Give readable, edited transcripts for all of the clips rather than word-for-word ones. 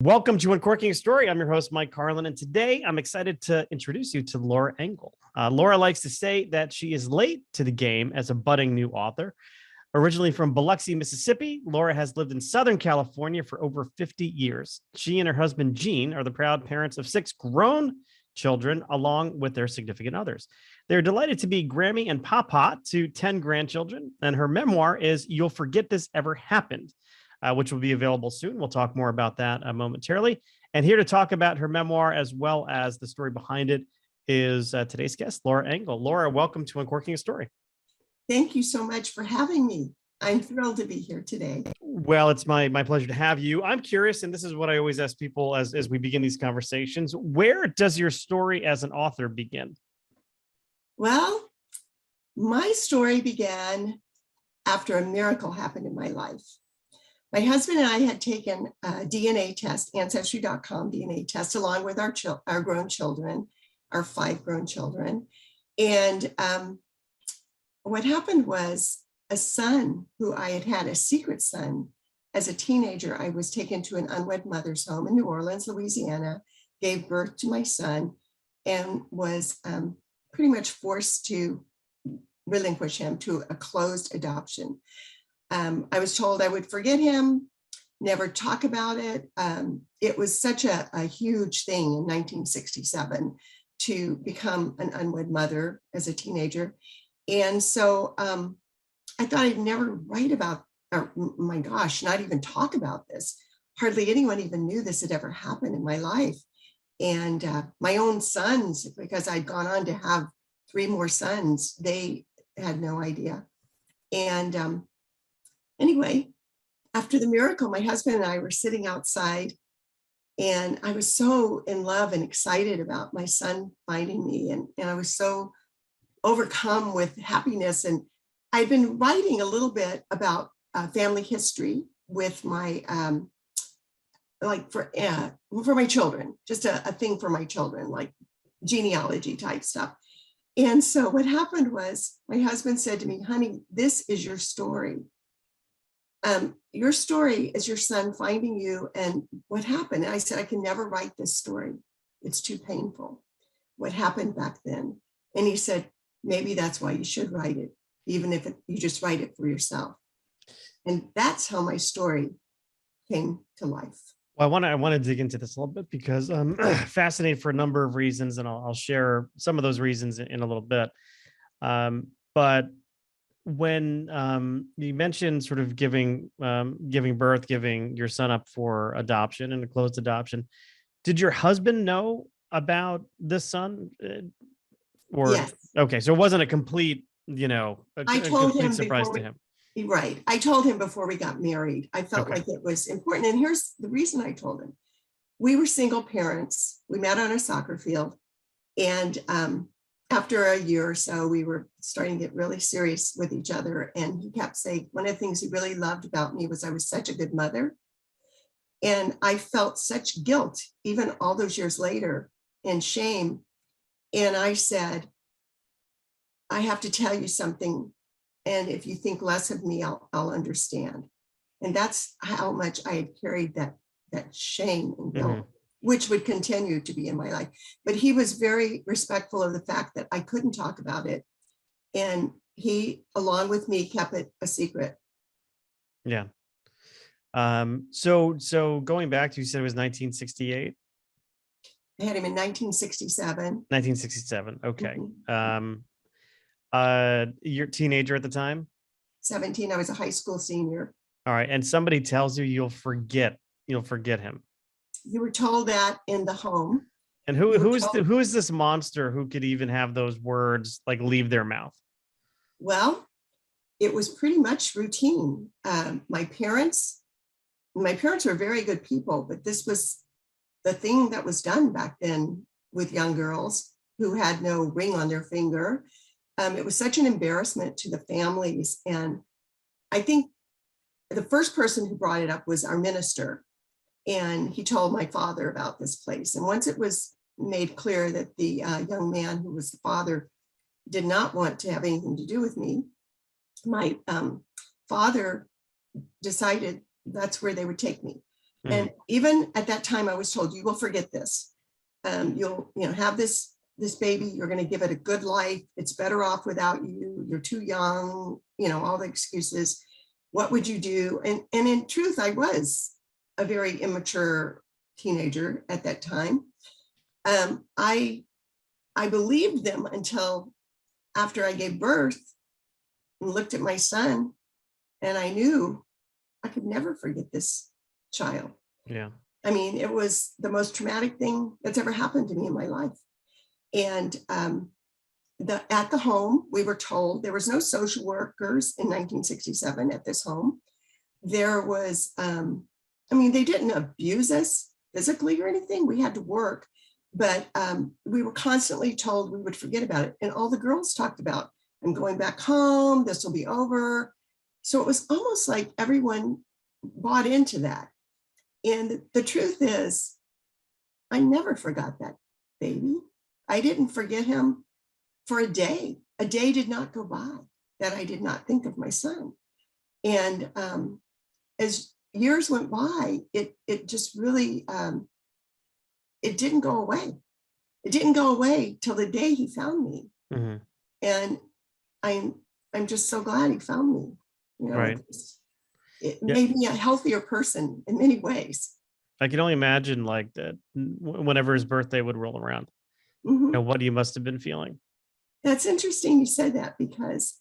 Welcome to Uncorking a Story. I'm your host, Mike Carlin, and today I'm excited to introduce you to Laura Engel. Laura likes to say that she is late to the game as a budding new author. Originally from Biloxi, Mississippi, Laura has lived in Southern California for over 50 years. She and her husband, Gene, are the proud parents of 6 grown children, along with their significant others. They're delighted to be Grammy and Papa to 10 grandchildren, and her memoir is You'll Forget This Ever Happened, which will be available soon. We'll talk more about that momentarily. And here to talk about her memoir as well as the story behind it is today's guest, Laura Engel. Laura, welcome to Uncorking a Story. Thank you so much for having me. I'm thrilled to be here today. Well, it's my pleasure to have you. I'm curious, and this is what I always ask people as we begin these conversations. Where does your story as an author begin? Well, my story began after a miracle happened in my life. My husband and I had taken a DNA test, Ancestry.com DNA test, along with our grown children, our 5 grown children. And what happened was a son who I had a secret son. As a teenager, I was taken to an unwed mother's home in New Orleans, Louisiana, gave birth to my son, and was pretty much forced to relinquish him to a closed adoption. I was told I would forget him, never talk about it. It was such a huge thing in 1967 to become an unwed mother as a teenager. And so I thought I'd never write about, or my gosh, not even talk about this. Hardly anyone even knew this had ever happened in my life. And my own sons, because I'd gone on to have 3 more sons, they had no idea. And anyway, after the miracle, my husband and I were sitting outside, and I was so in love and excited about my son finding me. And I was so overcome with happiness. And I'd been writing a little bit about family history with my, for my children, just a thing for my children, like genealogy type stuff. And so what happened was my husband said to me, honey, this is your story. Your story is your son finding you and what happened. And I said, I can never write this story. It's too painful. What happened back then? And he said, maybe that's why you should write it, even if you just write it for yourself. And that's how my story came to life. Well, I want to dig into this a little bit because I'm fascinated for a number of reasons, and I'll share some of those reasons in a little bit. But when you mentioned sort of giving your son up for adoption and a closed adoption, did your husband know about this son? Or yes. Okay, so it wasn't a complete, I told him surprise to him. Right. I told him before we got married. I felt Okay. like it was important. And here's the reason I told him. We were single parents. We met on a soccer field. And after a year or so, we were starting to get really serious with each other. And he kept saying, one of the things he really loved about me was I was such a good mother. And I felt such guilt, even all those years later, and shame. And I said, I have to tell you something. And if you think less of me, I'll understand. And that's how much I had carried that shame and guilt, which would continue to be in my life. But he was very respectful of the fact that I couldn't talk about it. And he, along with me, kept it a secret. Yeah. So going back to, you said it was 1968? I had him in 1967. 1967. Okay. You're a teenager at the time? 17. I was a high school senior. All right. And somebody tells you you'll forget him. You were told that in the home. And who is this monster who could even have those words like leave their mouth? Well, it was pretty much routine. My parents were very good people, but this was the thing that was done back then with young girls who had no ring on their finger. It was such an embarrassment to the families. And I think the first person who brought it up was our minister. And he told my father about this place. And once it was made clear that the young man who was the father did not want to have anything to do with me, my father decided that's where they would take me. And even at that time, I was told, you will forget this. You'll, have this baby, you're going to give it a good life. It's better off without you. You're too young, all the excuses. What would you do? And in truth, I was a very immature teenager at that time. I believed them until after I gave birth and looked at my son, and I knew I could never forget this child. Yeah. I mean, it was the most traumatic thing that's ever happened to me in my life. And at the home, we were told there was no social workers in 1967 at this home. There was, they didn't abuse us physically or anything. We had to work, but we were constantly told we would forget about it. And all the girls talked about, I'm going back home, this will be over. So it was almost like everyone bought into that. And the truth is, I never forgot that baby. I didn't forget him for a day. A day did not go by that I did not think of my son. And as years went by, it just really, it didn't go away. It didn't go away till the day he found me. And I'm just so glad he found me. Right. It made me a healthier person in many ways. I can only imagine like that whenever his birthday would roll around, what you must have been feeling. That's interesting you said that, because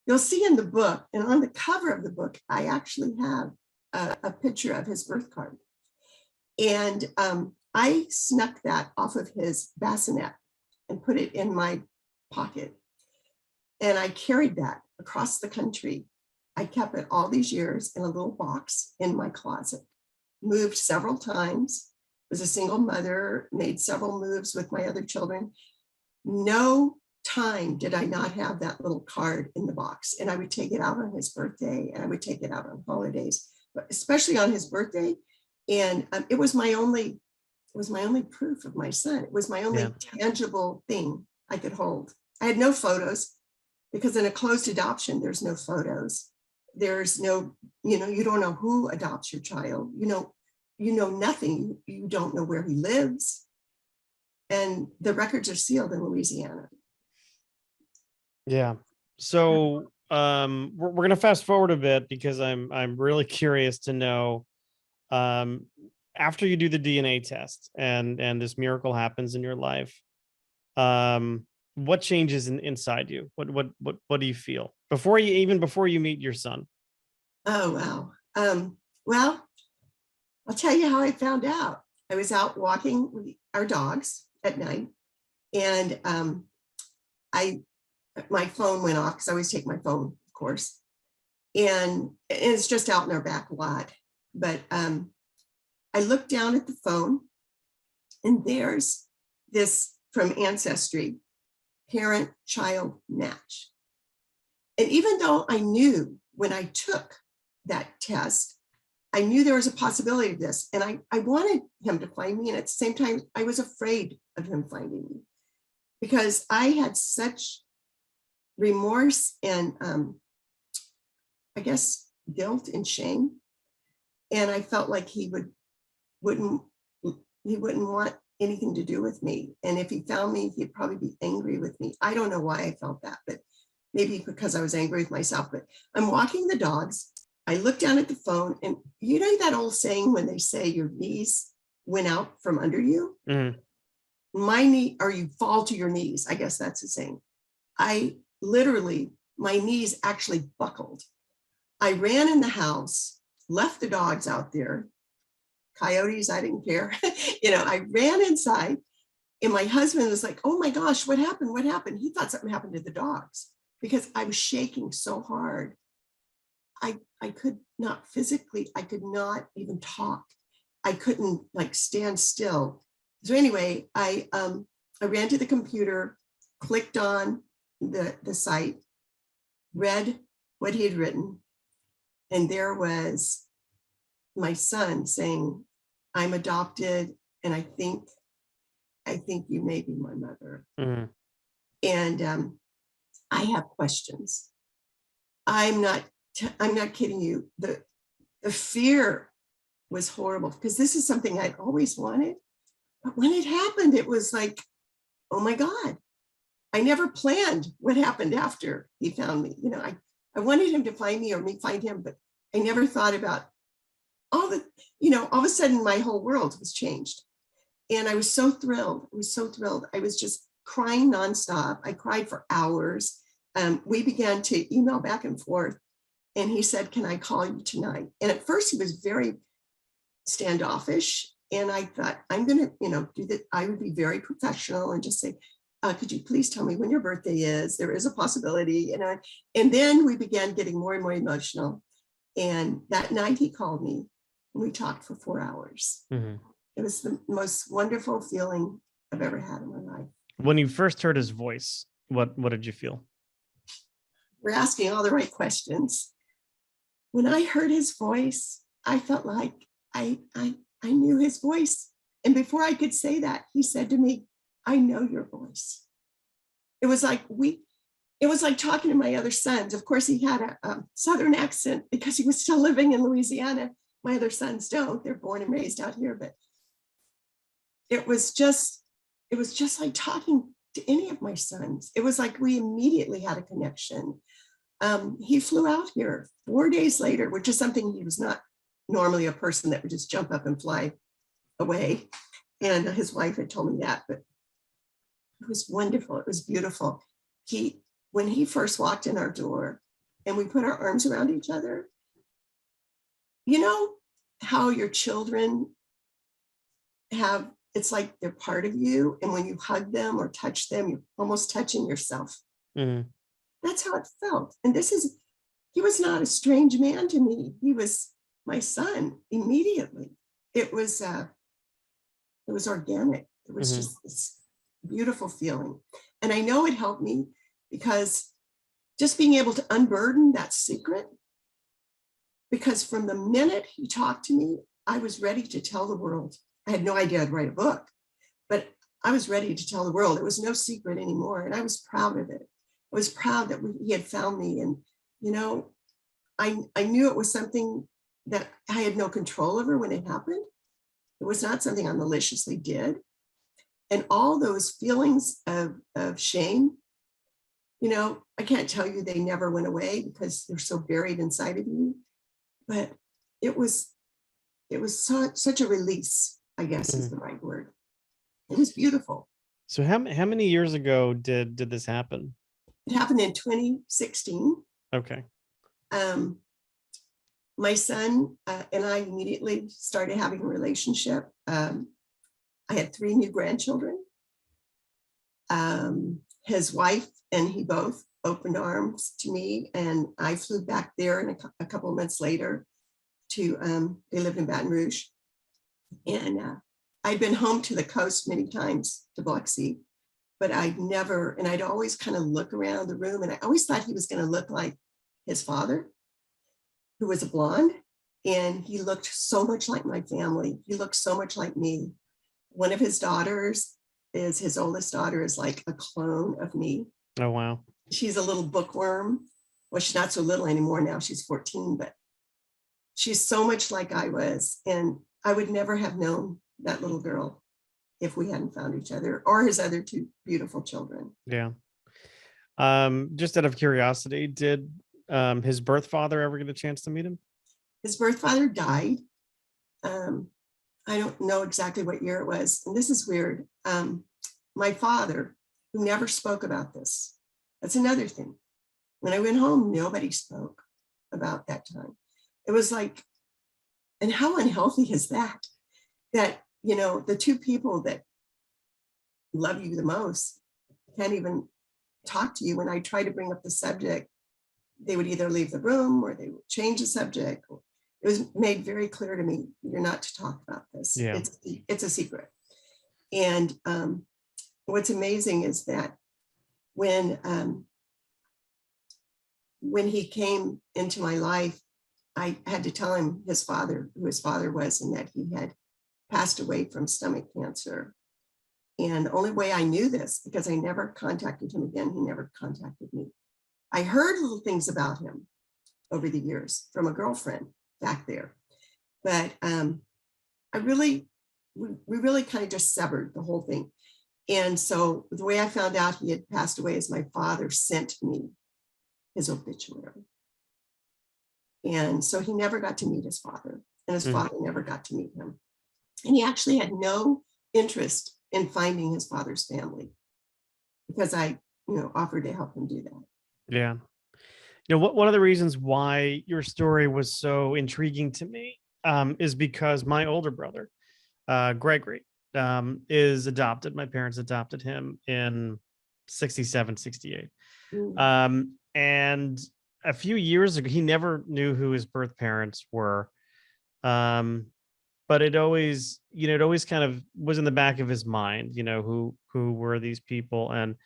you'll see in the book, and on the cover of the book, I actually have a picture of his birth card. And I snuck that off of his bassinet and put it in my pocket. And I carried that across the country. I kept it all these years in a little box in my closet, moved several times, was a single mother, made several moves with my other children. No time did I not have that little card in the box. And I would take it out on his birthday, and I would take it out on holidays, but especially on his birthday. And it was my only proof of my son. It was my only tangible thing I could hold. I had no photos, because in a closed adoption, there's no photos. There's no, you don't know who adopts your child. You know nothing. You don't know where he lives. And the records are sealed in Louisiana. Yeah. So we're going to fast forward a bit, because I'm really curious to know, after you do the DNA test and this miracle happens in your life, what changes inside you? What do you feel before you meet your son? Oh, wow. Well, I'll tell you how I found out. I was out walking with our dogs at night, and my phone went off, because I always take my phone, of course, and it's just out in our back lot. But I looked down at the phone, and there's this from Ancestry, parent-child match. And even though I knew when I took that test, I knew there was a possibility of this, and I wanted him to find me. And at the same time, I was afraid of him finding me, because I had such remorse and I guess guilt and shame. And I felt like he wouldn't want anything to do with me. And if he found me, he'd probably be angry with me. I don't know why I felt that, but maybe because I was angry with myself. But I'm walking the dogs. I look down at the phone, and you know that old saying when they say your knees went out from under you? My knee, or you fall to your knees. I guess that's the saying. My knees actually buckled. I ran in the house, left the dogs out there. Coyotes, I didn't care. I ran inside, and my husband was like, oh my gosh, what happened? What happened? He thought something happened to the dogs, because I was shaking so hard. I could not physically, I could not even talk. I couldn't stand still. So anyway, I ran to the computer, clicked on the site, read what he had written, and there was my son saying, I'm adopted, and I think you may be my mother. And I have questions. I'm not kidding you. The fear was horrible because this is something I'd always wanted. But when it happened, it was like, oh my God, I never planned what happened after he found me. I wanted him to find me or me find him, but I never thought about all of a sudden my whole world was changed. And I was so thrilled. I was so thrilled. I was just crying nonstop. I cried for hours. We began to email back and forth. And he said, can I call you tonight? And at first he was very standoffish. And I thought, I'm going to, do that. I would be very professional and just say, could you please tell me when your birthday is? There is a possibility. And then we began getting more and more emotional. And that night he called me and we talked for 4 hours. Mm-hmm. It was the most wonderful feeling I've ever had in my life. When you first heard his voice, what did you feel? We're asking all the right questions. When I heard his voice, I felt like I knew his voice. And before I could say that, he said to me, I know your voice. It was like talking to my other sons. Of course, he had a Southern accent because he was still living in Louisiana. My other sons don't. They're born and raised out here. But it was just like talking to any of my sons. It was like we immediately had a connection. He flew out here 4 days later, which is something he was not normally a person that would just jump up and fly away. And his wife had told me that, but it was wonderful. It was beautiful. When he first walked in our door and we put our arms around each other, you know how your children it's like they're part of you. And when you hug them or touch them, you're almost touching yourself. Mm-hmm. That's how it felt. And he was not a strange man to me. He was my son immediately. It was organic. It was just this beautiful feeling. And I know it helped me because just being able to unburden that secret, because from the minute he talked to me, I was ready to tell the world. I had no idea I'd write a book, but I was ready to tell the world. It was no secret anymore. And I was proud of it. I was proud that he had found me. And, I knew it was something that I had no control over when it happened. It was not something I maliciously did. And all those feelings of shame, I can't tell you they never went away because they're so buried inside of you. But it was such a release, I guess is the right word. It was beautiful. So how many years ago did this happen? It happened in 2016. Okay. My son and I immediately started having a relationship. I had 3 new grandchildren. His wife and he both opened arms to me, and I flew back there, and a couple of months later they lived in Baton Rouge. And I'd been home to the coast many times to Biloxi, but I'd always kind of look around the room, and I always thought he was going to look like his father, who was a blonde. And he looked so much like my family. He looked so much like me. One of his daughters his oldest daughter is like a clone of me. Oh, wow. She's a little bookworm. Well, she's not so little anymore now. She's 14, but she's so much like I was. And I would never have known that little girl if we hadn't found each other, or his other 2 beautiful children. Yeah. Just out of curiosity, did his birth father ever get a chance to meet him? His birth father died. I don't know exactly what year it was. And this is weird. My father, who never spoke about this, that's another thing. When I went home, nobody spoke about that time. It was like, and how unhealthy is that? That, the 2 people that love you the most can't even talk to you. When I try to bring up the subject, they would either leave the room or they would change the subject. It was made very clear to me, you're not to talk about this. Yeah. It's a secret. And what's amazing is that when he came into my life, I had to tell him who his father was, and that he had passed away from stomach cancer. And the only way I knew this, because I never contacted him again, he never contacted me. I heard little things about him over the years from a girlfriend back there. But we really kind of just severed the whole thing. And so the way I found out he had passed away is my father sent me his obituary. And so he never got to meet his father, and his father never got to meet him. And he actually had no interest in finding his father's family because I, offered to help him do that. Yeah. One of the reasons why your story was so intriguing to me is because my older brother, Gregory, is adopted. My parents adopted him in 67, 68. Mm. And a few years ago, he never knew who his birth parents were. But it always kind of was in the back of his mind, who were these people. And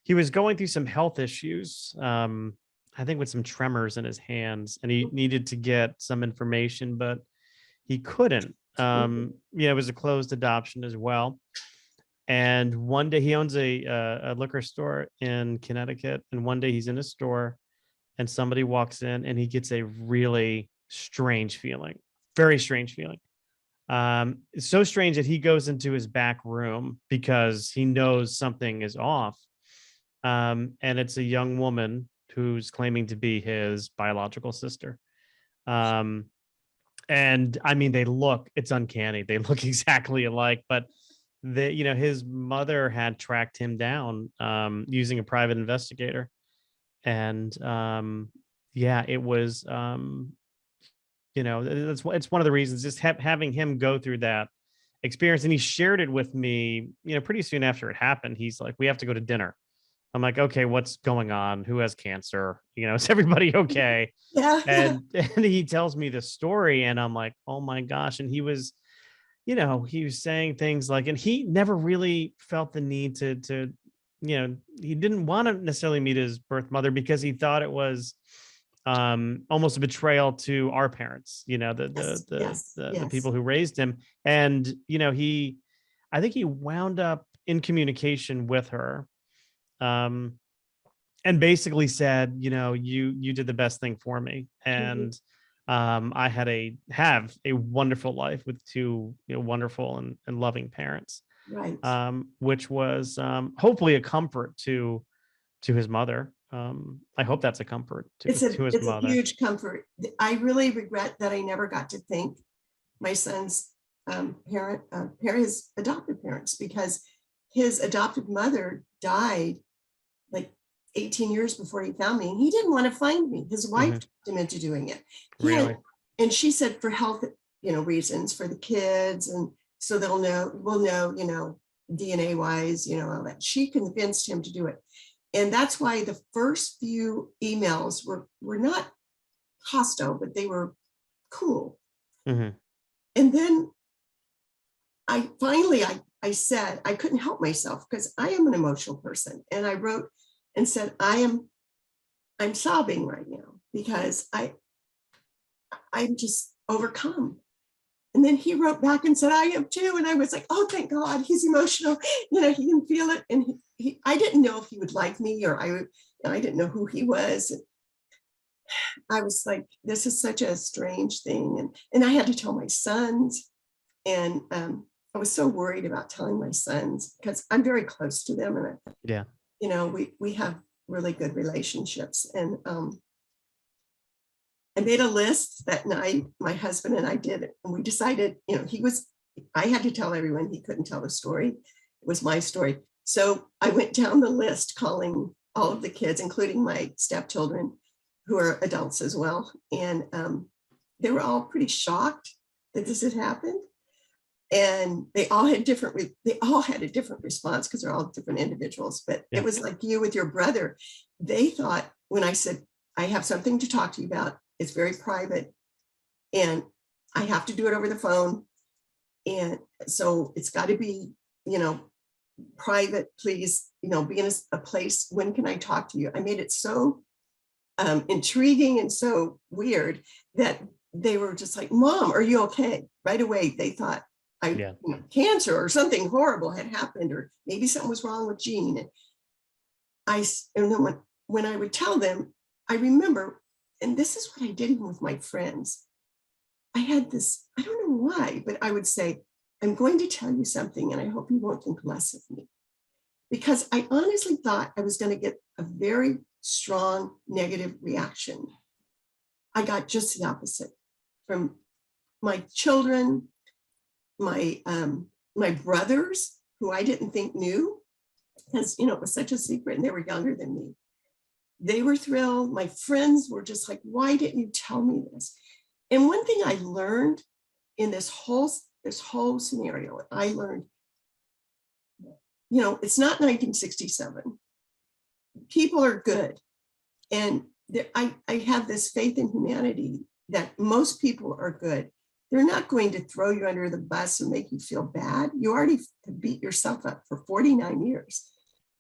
he was going through some health issues, I think with some tremors in his hands, and he needed to get some information, but he couldn't. It was a closed adoption as well. And one day he owns a liquor store in Connecticut, and one day he's in a store and somebody walks in and he gets a really strange feeling, very strange feeling. It's so strange that he goes into his back room because he knows something is off. And it's a young woman who's claiming to be his biological sister. And I mean, it's uncanny. They look exactly alike, but his mother had tracked him down, using a private investigator. And yeah, it was, it's one of the reasons, just having him go through that experience. And he shared it with me, pretty soon after it happened. He's like, we have to go to dinner. I'm like, okay, what's going on? Who has cancer? Is everybody okay? Yeah. And he tells me the story, and I'm like, oh my gosh. And he was saying things like, and he never really felt the need to he didn't want to necessarily meet his birth mother because he thought it was almost a betrayal to our parents, the people who raised him. And I think he wound up in communication with her, and basically said, you did the best thing for me. And I have a wonderful life with two wonderful and loving parents, Right. which was hopefully a comfort to his mother. I hope that's a comfort to his It's a mother. huge comfort. I really regret that I never got to thank my son's his adoptive parents, because his adoptive mother died like 18 years before he found me, and he didn't want to find me. His wife talked him into doing it. Really? And she said for health, reasons for the kids, and so we'll know, DNA wise, all that. She convinced him to do it. And that's why the first few emails were not hostile, but they were cool. And then I said, I couldn't help myself because I am an emotional person. And I wrote and said, I'm sobbing right now because I'm just overcome. And then he wrote back and said, I am too. And I was like, oh, thank God, he's emotional. He can feel it. And I didn't know if he would like me, or I didn't know who he was. And I was like, this is such a strange thing. And I had to tell my sons. And I was so worried about telling my sons because I'm very close to them. And yeah, we have really good relationships. And I made a list that night, my husband and I did it. And we decided, I had to tell everyone, he couldn't tell the story. It was my story. So I went down the list calling all of the kids, including my stepchildren, who are adults as well. And they were all pretty shocked that this had happened. And they all had a different response because they're all different individuals. But It was like you with your brother. They thought when I said, I have something to talk to you about, it's very private, and I have to do it over the phone. And so it's got to be, private, please, be in a place. When can I talk to you? I made it so intriguing and so weird that they were just like, Mom, are you okay? Right away, they thought cancer or something horrible had happened, or maybe something was wrong with Jean. And then when I would tell them, I remember, and this is what I did even with my friends. I had this, I don't know why, but I would say, I'm going to tell you something and I hope you won't think less of me. Because I honestly thought I was going to get a very strong negative reaction. I got just the opposite from my children, my brothers, who I didn't think knew, because it was such a secret and they were younger than me. They were thrilled. My friends were just like, why didn't you tell me this? And one thing I learned in this whole scenario, I learned, it's not 1967. People are good. And I have this faith in humanity that most people are good. They're not going to throw you under the bus and make you feel bad. You already beat yourself up for 49 years.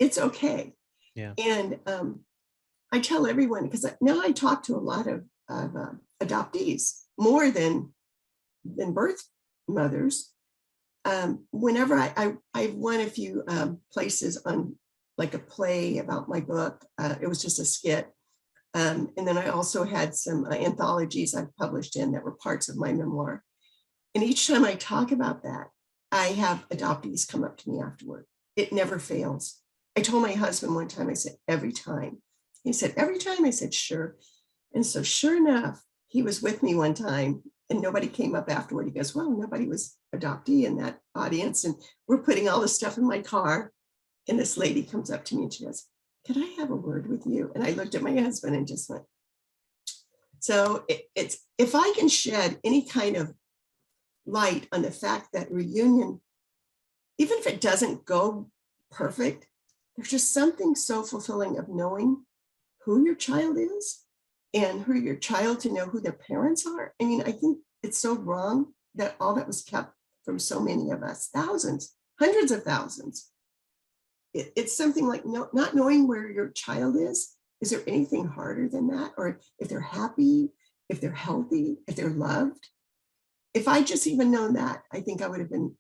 It's okay. Yeah. And I tell everyone, because now I talk to a lot of adoptees, more than birth mothers. Whenever I've won a few places on like a play about my book. It was just a skit. And then I also had some anthologies I've published in that were parts of my memoir. And each time I talk about that, I have adoptees come up to me afterward. It never fails. I told my husband one time, I said, every time. He said, every time? I said, sure. And so sure enough, he was with me one time and nobody came up afterward. He goes, well, nobody was adoptee in that audience. And we're putting all this stuff in my car. And this lady comes up to me and she goes, could I have a word with you? And I looked at my husband and just went. So it's, if I can shed any kind of light on the fact that reunion, even if it doesn't go perfect, there's just something so fulfilling of knowing who your child is and who your child to know who their parents are. I mean, I think it's so wrong that all that was kept from so many of us, thousands, hundreds of thousands. It's something like not knowing where your child is. Is there anything harder than that? Or if they're happy, if they're healthy, if they're loved? If I just even known that, I think I would have been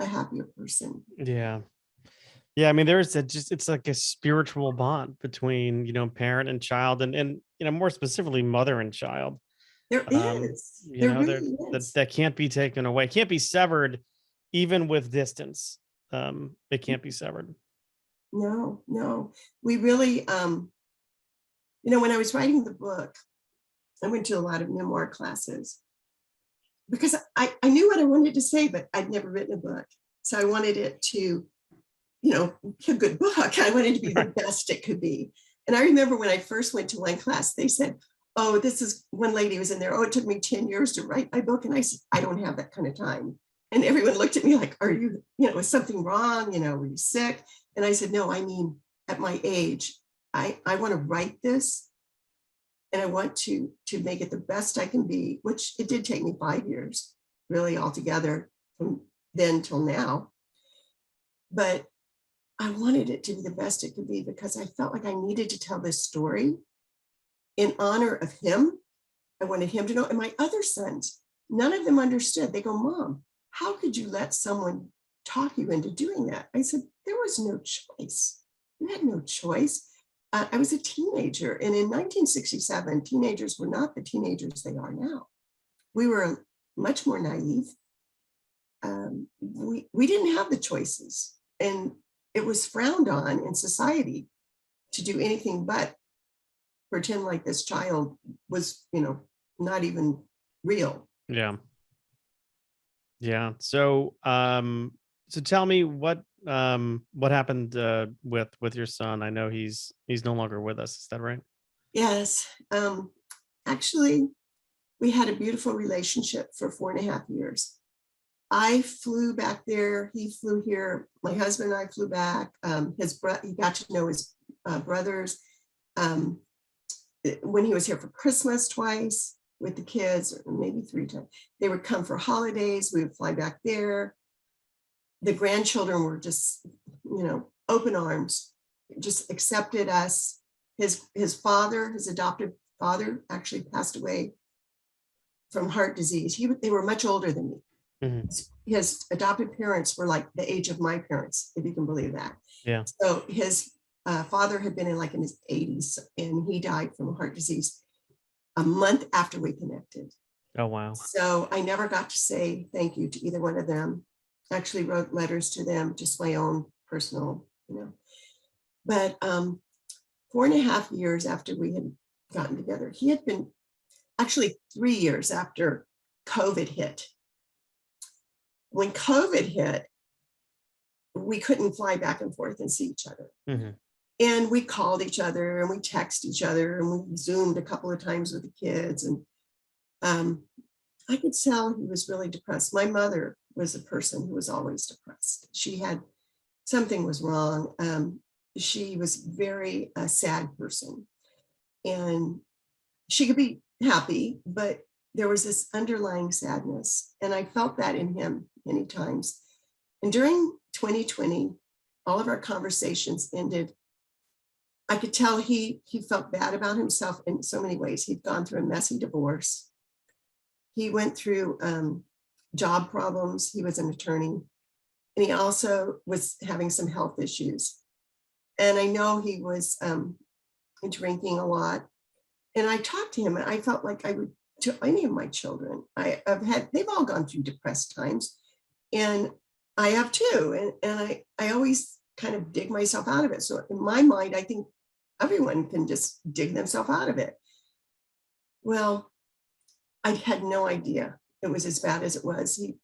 a happier person. Yeah. Yeah. I mean, it's like a spiritual bond between, parent and child and more specifically, mother and child. There is. There really is. That can't be taken away, can't be severed, even with distance. It can't be severed. No. We really, when I was writing the book, I went to a lot of memoir classes because I knew what I wanted to say, but I'd never written a book. So I wanted it to, be a good book. I wanted to be the best it could be. And I remember when I first went to one class, they said, oh, this is one lady was in there. Oh, it took me 10 years to write my book. And I said, I don't have that kind of time. And everyone looked at me like, are you, was something wrong? Were you sick? And I said, no, I mean, at my age, I want to write this and I want to make it the best I can be, which it did take me 5 years, really altogether from then till now. But I wanted it to be the best it could be because I felt like I needed to tell this story in honor of him. I wanted him to know. And my other sons, none of them understood. They go, Mom, how could you let someone talk you into doing that? I said, there was no choice. You had no choice. I was a teenager. And in 1967, teenagers were not the teenagers they are now. We were much more naive. We didn't have the choices. And it was frowned on in society to do anything but pretend like this child was, not even real. Yeah. Yeah. So, so tell me what happened with your son? I know he's no longer with us. Is that right? Yes. Actually, we had a beautiful relationship for 4.5 years. I flew back there. He flew here. My husband and I flew back. He got to know his brothers. When he was here for Christmas twice with the kids, or maybe 3 times, they would come for holidays. We would fly back there. The grandchildren were just, open arms, just accepted us. His father, his adoptive father, actually passed away from heart disease. They were much older than me. Mm-hmm. His adopted parents were like the age of my parents, if you can believe that. Yeah. So his father had been in his 80s, and he died from heart disease a month after we connected. Oh, wow. So I never got to say thank you to either one of them. I actually wrote letters to them, just my own personal, But 4.5 years after we had gotten together, he had been actually 3 years after COVID hit. When COVID hit, we couldn't fly back and forth and see each other. Mm-hmm. And we called each other and we texted each other and we Zoomed a couple of times with the kids. And I could tell he was really depressed. My mother was a person who was always depressed. Something was wrong. She was very sad person. And she could be happy, but there was this underlying sadness. And I felt that in him many times. And during 2020, all of our conversations ended. I could tell he felt bad about himself in so many ways. He'd gone through a messy divorce. He went through job problems. He was an attorney. And he also was having some health issues. And I know he was drinking a lot. And I talked to him and I felt like I would, to any of my children, they've all gone through depressed times. And I have too. And I always kind of dig myself out of it. So in my mind, I think everyone can just dig themselves out of it. Well, I had no idea it was as bad as it was. He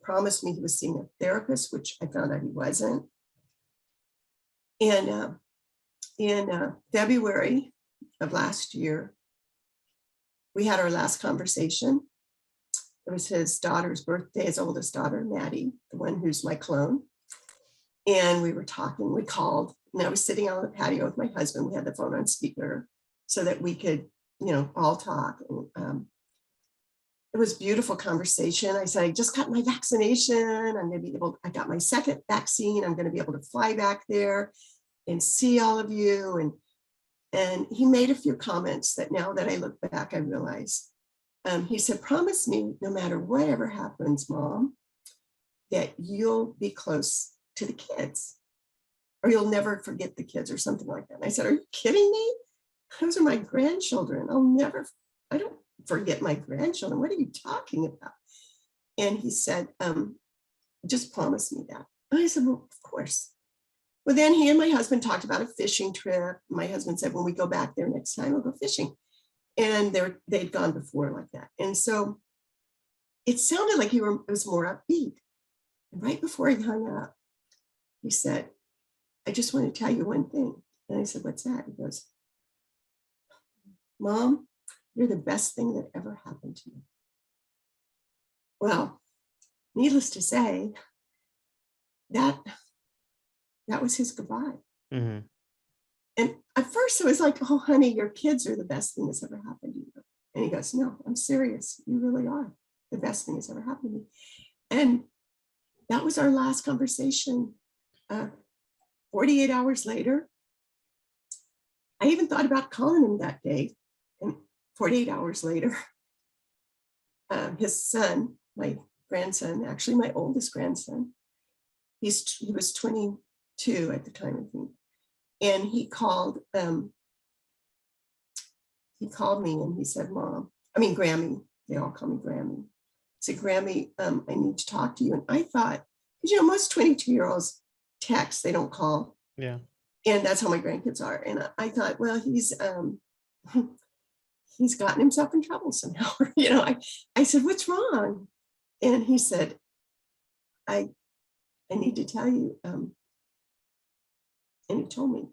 promised me he was seeing a therapist, which I found out he wasn't. And in February of last year, we had our last conversation. It was his daughter's birthday, his oldest daughter, Maddie, the one who's my clone. And we were talking, we called, and I was sitting on the patio with my husband. We had the phone on speaker so that we could, all talk. And it was a beautiful conversation. I said, I just got my vaccination. I got my second vaccine. I'm going to be able to fly back there and see all of you. And he made a few comments that now that I look back, I realize. He said, promise me, no matter whatever happens, Mom, that you'll be close to the kids, or you'll never forget the kids, or something like that. And I said, are you kidding me? Those are my grandchildren. I don't forget my grandchildren. What are you talking about? And he said, just promise me that. And I said, well, of course. Well, then he and my husband talked about a fishing trip. My husband said, when we go back there next time, we'll go fishing. And they'd gone before like that. And so it sounded like it was more upbeat. And right before he hung up, he said, I just want to tell you one thing. And I said, what's that? He goes, Mom, you're the best thing that ever happened to me. Well, needless to say, that was his goodbye. Mm-hmm. And at first I was like, oh, honey, your kids are the best thing that's ever happened to you. And he goes, no, I'm serious. You really are the best thing that's ever happened to me. And that was our last conversation. 48 hours later, I even thought about calling him that day. And 48 hours later, his son, my grandson, actually my oldest grandson, he was 22 at the time, I think. And he called me and he said, Grammy, they all call me Grammy. He said, Grammy, I need to talk to you. And I thought, because most 22-year-olds text, they don't call. Yeah. And that's how my grandkids are. And I thought, well, he's gotten himself in trouble somehow. I said, what's wrong? And he said, I need to tell you. And he told me.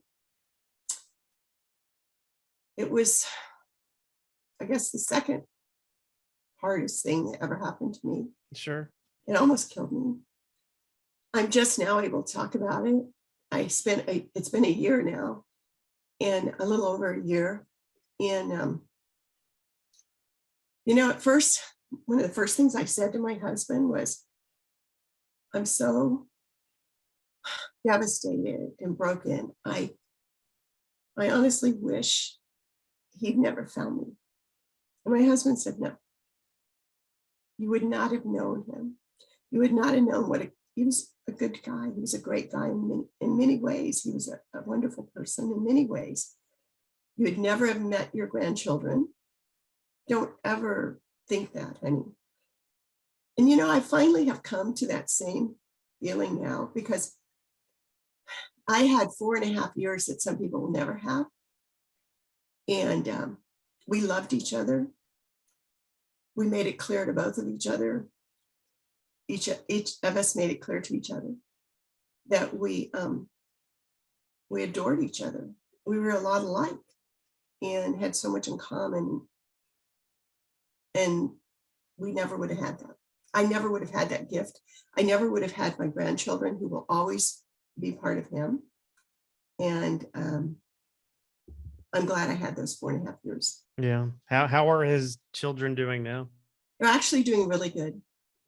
It was, I guess, the second hardest thing that ever happened to me. Sure. It almost killed me. I'm just now able to talk about it. It's been a year now, and a little over a year. And, at first, one of the first things I said to my husband was, I'm so devastated and broken. I honestly wish he'd never found me. And my husband said, no, you would not have known him. You would not have known he was a good guy. He was a great guy in many ways. He was a wonderful person in many ways. You would never have met your grandchildren. Don't ever think that, honey. And, you know, I finally have come to that same feeling now, because I had 4.5 years that some people will never have. And we loved each other. We made it clear to both of each other. Each of us made it clear to each other that we adored each other. We were a lot alike and had so much in common. And we never would have had that. I never would have had that gift. I never would have had my grandchildren, who will always be part of him. And I'm glad I had those 4.5 years. Yeah. How are his children doing now? They're actually doing really good.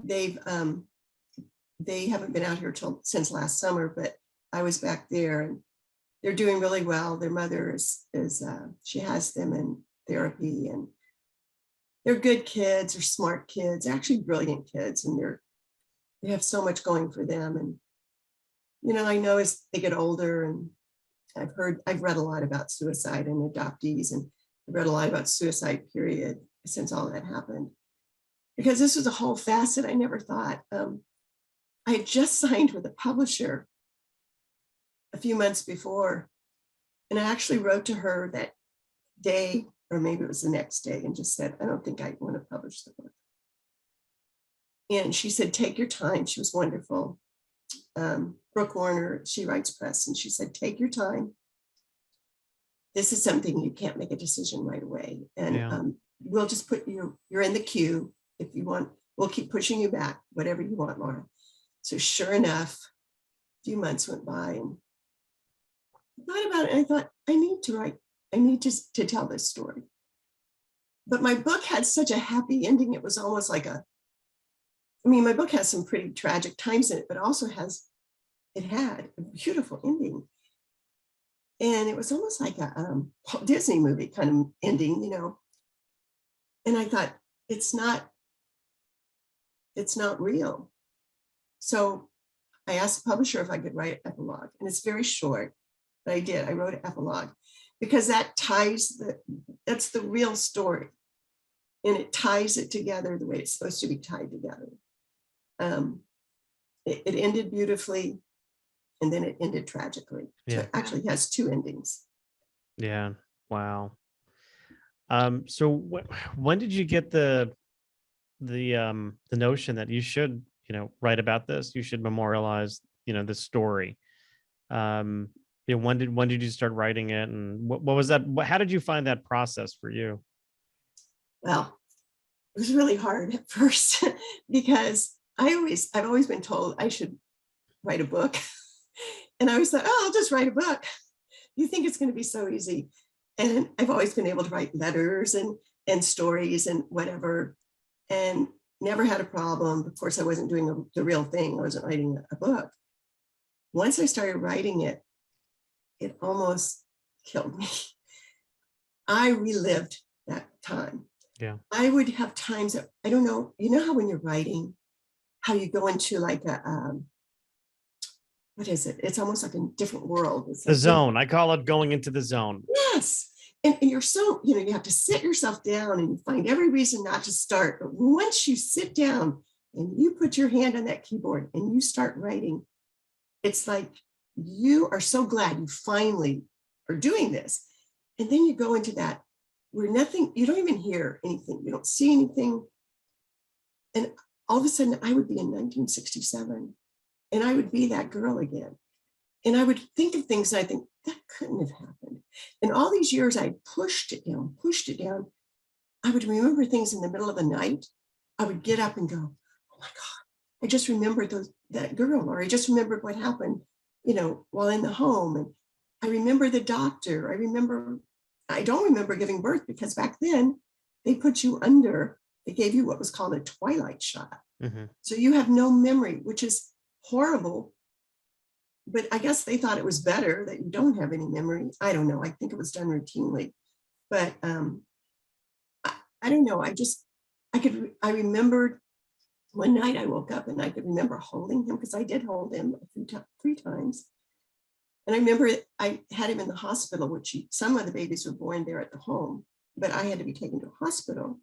They haven't been out here since last summer, but I was back there, and they're doing really well. Their mother is she has them in therapy, and they're good kids. They're smart kids. They're actually brilliant kids, and they have so much going for them. And you know, I know as they get older, and I've read a lot about suicide and adoptees, and I've read a lot about suicide, period, since all that happened. Because this was a whole facet I never thought. I had just signed with a publisher a few months before, and I actually wrote to her that day, or maybe it was the next day, and just said, I don't think I want to publish the book. And she said, take your time. She was wonderful. Brooke Warner, she writes press, and she said, take your time. This is something you can't make a decision right away. And we'll just put you're in the queue. If you want, we'll keep pushing you back, whatever you want, Laura. So sure enough, a few months went by, and I thought about it, and I thought, I need to write, I need to tell this story. But my book had such a happy ending. It was almost like my book has some pretty tragic times in it, but also it had a beautiful ending. And it was almost like a Disney movie kind of ending, you know. And I thought, it's not real. So I asked the publisher if I could write an epilogue, and it's very short, but I did. I wrote an epilogue because that's the real story, and it ties it together the way it's supposed to be tied together. It ended beautifully, and then it ended tragically. So it actually has two endings. Yeah. Wow. So when did you get the notion that you should, write about this? You should memorialize, this story. When did you start writing it, and what was that? How did you find that process for you? Well, it was really hard at first because I've always been told I should write a book. And I always thought, oh, I'll just write a book. You think it's going to be so easy. And I've always been able to write letters and stories and whatever, and never had a problem. Of course, I wasn't doing the real thing. I wasn't writing a book. Once I started writing it, it almost killed me. I relived that time. Yeah. I would have times that, I don't know, you know how when you're writing, how you go into like what is it? It's almost like a different world. It's The like zone. I call it going into the zone. Yes. And you're so, you have to sit yourself down and you find every reason not to start. But once you sit down and you put your hand on that keyboard and you start writing, it's like you are so glad you finally are doing this. And then you go into that where you don't even hear anything. You don't see anything. And all of a sudden I would be in 1967 and I would be that girl again. And I would think of things and I think that couldn't have happened. And all these years I pushed it down. I would remember things in the middle of the night. I would get up and go, oh my God, I just remembered that girl, or I just remembered what happened, while in the home. And I remember the doctor. I don't remember giving birth because back then they put you under, they gave you what was called a twilight shot. Mm-hmm. So you have no memory, which is horrible. But I guess they thought it was better that you don't have any memory. I don't know. I think it was done routinely. But I don't know. I remembered one night I woke up and I could remember holding him, because I did hold him 3 times. And I remember I had him in the hospital, which some of the babies were born there at the home, but I had to be taken to a hospital.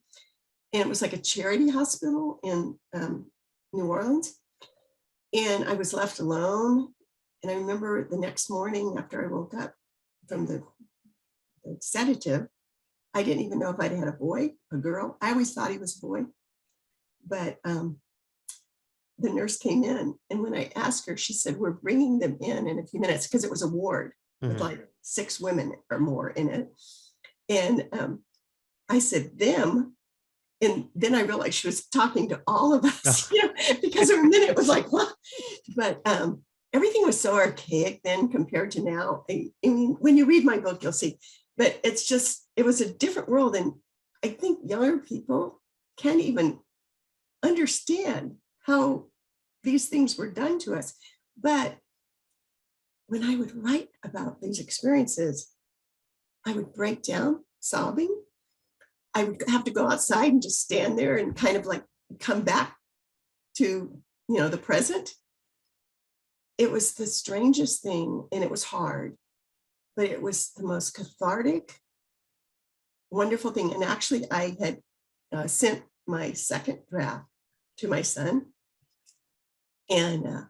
And it was like a charity hospital in New Orleans. And I was left alone. And I remember the next morning after I woke up from the sedative, I didn't even know if I'd had a boy, a girl. I always thought he was a boy. But the nurse came in, and when I asked her, she said, we're bringing them in a few minutes, because it was a ward with like 6 women or more in it. And I said, them. And then I realized she was talking to all of us, because for a minute it was like, what? But everything was so archaic then compared to now. I mean, when you read my book, you'll see, but it's just, it was a different world. And I think younger people can't even understand how these things were done to us. But when I would write about these experiences, I would break down sobbing. I would have to go outside and just stand there and kind of like come back to, the present. It was the strangest thing, and it was hard, but it was the most cathartic, wonderful thing. And actually, I had sent my second draft to my son, and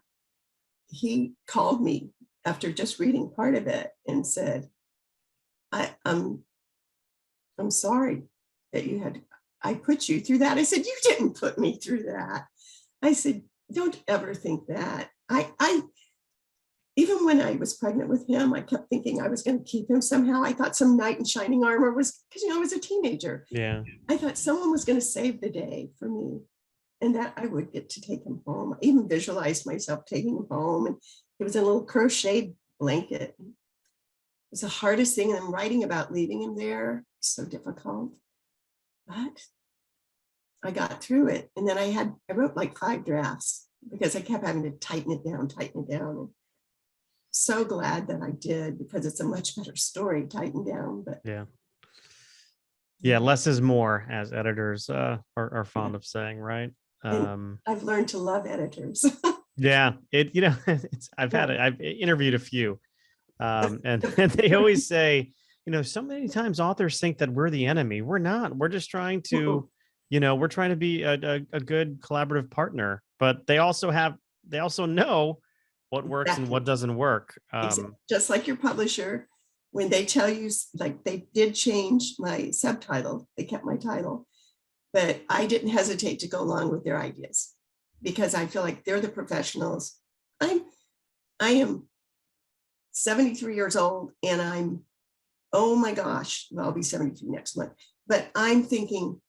he called me after just reading part of it and said, I'm sorry that I put you through that. I said, you didn't put me through that. I said, don't ever think that. I even when I was pregnant with him, I kept thinking I was going to keep him somehow. I thought some knight in shining armor was, because I was a teenager. Yeah. I thought someone was going to save the day for me, and that I would get to take him home. I even visualized myself taking him home, and it was a little crocheted blanket. It was the hardest thing, and I'm writing about leaving him there. So difficult. But I got through it. And then I wrote like 5 drafts because I kept having to tighten it down. And so glad that I did, because it's a much better story tightened down. But yeah, less is more, as editors are fond of saying, right? I've learned to love editors. Yeah, I've interviewed a few, and they always say, so many times authors think that we're the enemy. We're not. We're just trying to, we're trying to be a good collaborative partner. But they also know what works and what doesn't work. Just like your publisher, when they tell you, like, they did change my subtitle, they kept my title, but I didn't hesitate to go along with their ideas, because I feel like they're the professionals. I am 73 years old, and oh my gosh, well, I'll be 73 next month, but I'm thinking,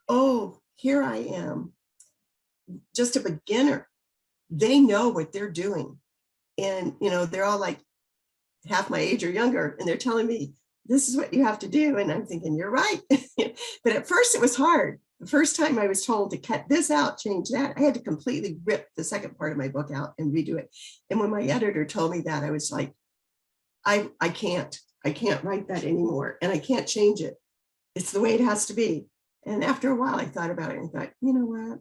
oh, here I am, just a beginner. They know what they're doing. And, they're all like half my age or younger, and they're telling me, this is what you have to do. And I'm thinking, you're right. But at first it was hard. The first time I was told to cut this out, change that, I had to completely rip the second part of my book out and redo it. And when my editor told me that, I was like, I can't write that anymore, and I can't change it. It's the way it has to be. And after a while, I thought about it and thought, you know what,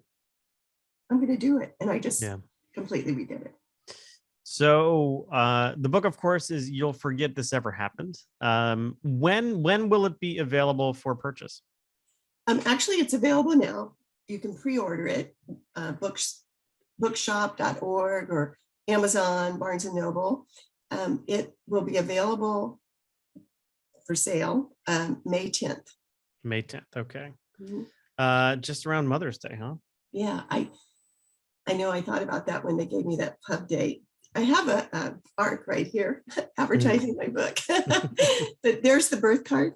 I'm going to do it. And I just completely redid it. So the book, of course, is You'll Forget This Ever Happened. When will it be available for purchase? Actually, it's available now. You can pre-order it, bookshop.org or Amazon, Barnes and Noble. It will be available for sale May 10th. May 10th. Okay. Mm-hmm. Just around Mother's Day, huh? Yeah, I know. I thought about that when they gave me that pub date. I have a arc right here advertising my book. But there's the birth card.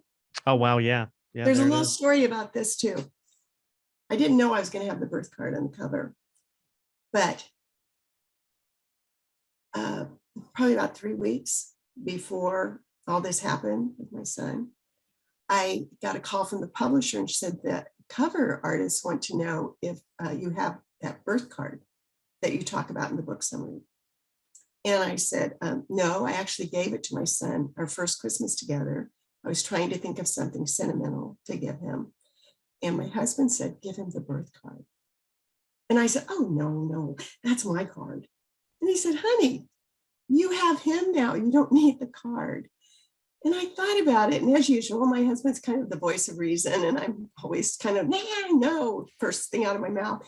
Oh, wow. Yeah. Yeah. There's a little story about this too. I didn't know I was going to have the birth card on the cover, but probably about 3 weeks before all this happened with my son, I got a call from the publisher, and she said that cover artists want to know if you have that birth card that you talk about in the book summary. And I said, no, I actually gave it to my son our first Christmas together. I was trying to think of something sentimental to give him. And my husband said, give him the birth card. And I said, oh, no, that's my card. And he said, honey, you have him now. You don't need the card. And I thought about it. And as usual, my husband's kind of the voice of reason. And I'm always kind of, nah, no, first thing out of my mouth.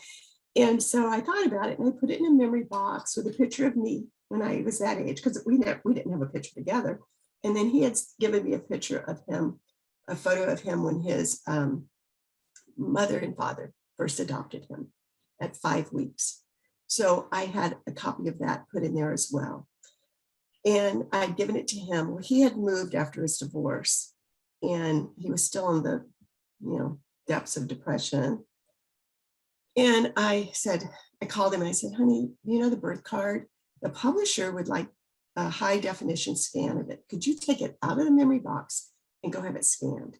And so I thought about it and I put it in a memory box with a picture of me when I was that age, because we didn't have a picture together. And then he had given me a picture of him, a photo of him when his mother and father first adopted him at 5 weeks. So I had a copy of that put in there as well. And I'd given it to him. Well, he had moved after his divorce and he was still in the, depths of depression. And I called him and I said, honey, the birth card, the publisher would like a high definition scan of it. Could you take it out of the memory box and go have it scanned?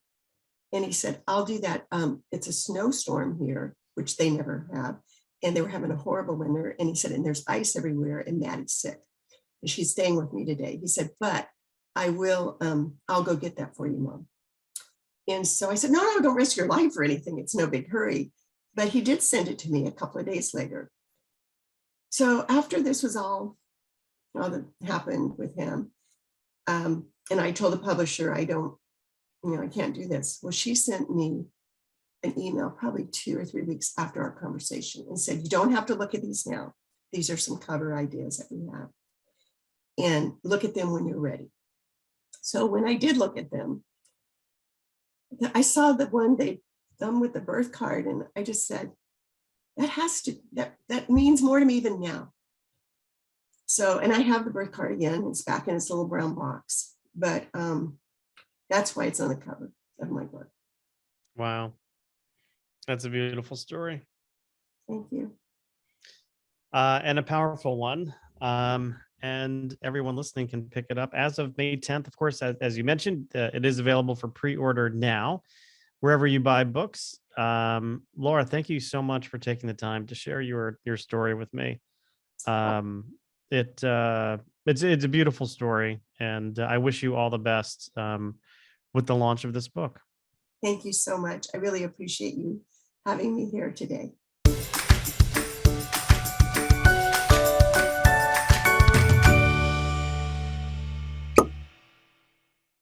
And he said, I'll do that. It's a snowstorm here, which they never have. And they were having a horrible winter. And he said, and there's ice everywhere and Maddie's sick. And she's staying with me today. He said, but I'll go get that for you, Mom. And so I said, no, don't risk your life or anything. It's no big hurry. But he did send it to me a couple of days later. So after this was all that happened with him, and I told the publisher, I can't do this. Well, she sent me an email probably 2 or 3 weeks after our conversation and said, you don't have to look at these now. These are some cover ideas that we have. And look at them when you're ready. So when I did look at them, I saw the one they done with the birth card. And I just said, that means more to me than now. So, and I have the birth card again, it's back in its little brown box, but that's why it's on the cover of my book. Wow. That's a beautiful story. Thank you. And a powerful one. And everyone listening can pick it up as of May 10th. Of course, as you mentioned, it is available for pre-order now, wherever you buy books. Laura, thank you so much for taking the time to share your story with me. It's a beautiful story, and I wish you all the best with the launch of this book. Thank you so much. I really appreciate you having me here today.